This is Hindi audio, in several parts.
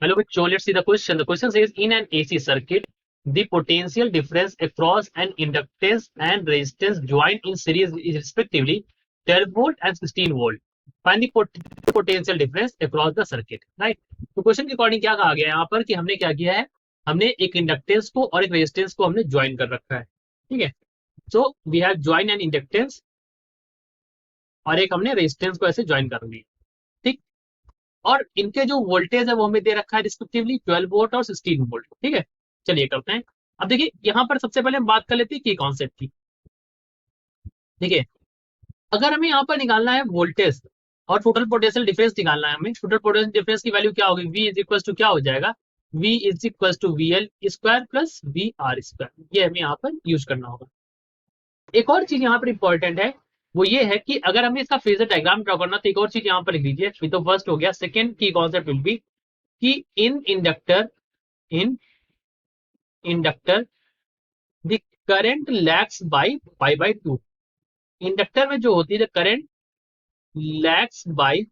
Hello, so let's see the question. The question says, in an AC circuit, the potential difference across an inductance and resistance joined in series is respectively 12 volt and 16 volt. Find the potential difference across the circuit. Right? तो क्वेश्चन के अकॉर्डिंग क्या कहा गया है यहाँ पर कि हमने क्या किया है, हमने एक इंडक्टेंस को और एक रेजिस्टेंस को हमने ज्वाइन कर रखा है. ठीक है. So we have join an inductance और एक हमने रेजिस्टेंस को ऐसे ज्वाइन कर दिया. ठीक. और इनके जो वोल्टेज है वो हमें दे रखा है रिस्पेक्टिवली 12 वोल्ट और 16 वोल्ट. ठीक है. चलिए करते हैं. अब देखिए यहाँ पर सबसे पहले हम बात कर लेते हैं की कॉन्सेप्ट की. ठीक है. अगर हमें यहाँ पर निकालना है वोल्टेज और टोटल पोटेंशियल डिफरेंस निकालना है, हमें टोटल पोटेंशियल डिफरेंस की वैल्यू क्या होगी, V इज इक्वल टू क्या हो जाएगा, V is equal to VL square plus VR square. ये हमें यहाँ पर यूज करना होगा. एक और चीज यहाँ पर इंपॉर्टेंट है, वो ये है कि अगर हमें इसका फेजर डायग्राम ड्रॉ करना तो एक और चीज यहाँ पर लिख दीजिए. तो फर्स्ट हो गया. सेकेंड की कॉन्सेप्ट विल बी कि in inductor the current lags by pi by 2. Inductor में जो होती है current lags by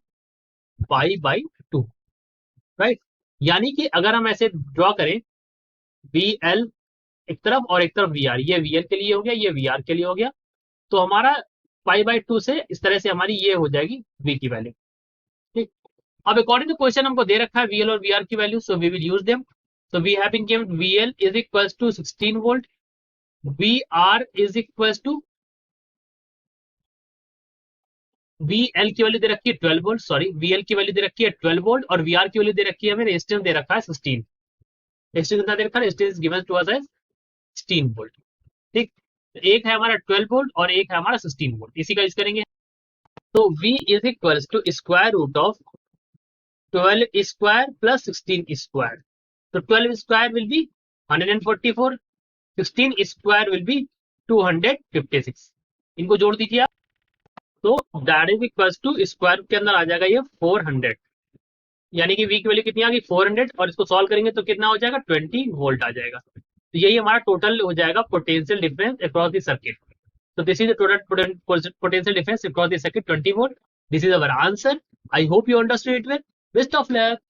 pi by 2. Right. यानी कि अगर हम ऐसे ड्रॉ करें वी एल एक तरफ और एक तरफ वी आर, ये वी एल के लिए हो गया, ये वी आर के लिए हो गया, तो हमारा पाई बाय 2 से इस तरह से हमारी ये हो जाएगी वी की वैल्यू. ठीक. अब अकॉर्डिंग टू क्वेश्चन हमको दे रखा है वीएल और वीआर की value, so we will use them. So we have been given VL is equals to 16 volt, VR is equals to VL की वैल्यू दे रखी है 12 वोल्ट, सॉरी VL की वैल्यू दे रखी है 12 वोल्ट और VR की वैल्यू दे रखी है हमें, रेजिस्टेंस दे रखा है 16. रेजिस्टेंस कितना दे रखा है, resistance given to us as 16 volt. ठीक. एक है हमारा 12 वोल्ट और एक है हमारा 16 वोल्ट, इसी का यूज करेंगे. तो V is equals to square root of 12 square plus 16 square. तो 12 square will be 144, 16 square will be 256. इनको जोड़ दीजिए आप, तो that is equal to square के अंदर आ जाएगा ये 400. यानी कि V की वैल्यू कितनी आ गई 400, और इसको सॉल्व करेंगे तो कितना हो जाएगा 20 वोल्ट आ जाएगा. तो यही हमारा टोटल हो जाएगा potential difference across the circuit. So this is the total potential difference across the circuit 20 volt. This is our answer. I hope you understood it well. Best of luck.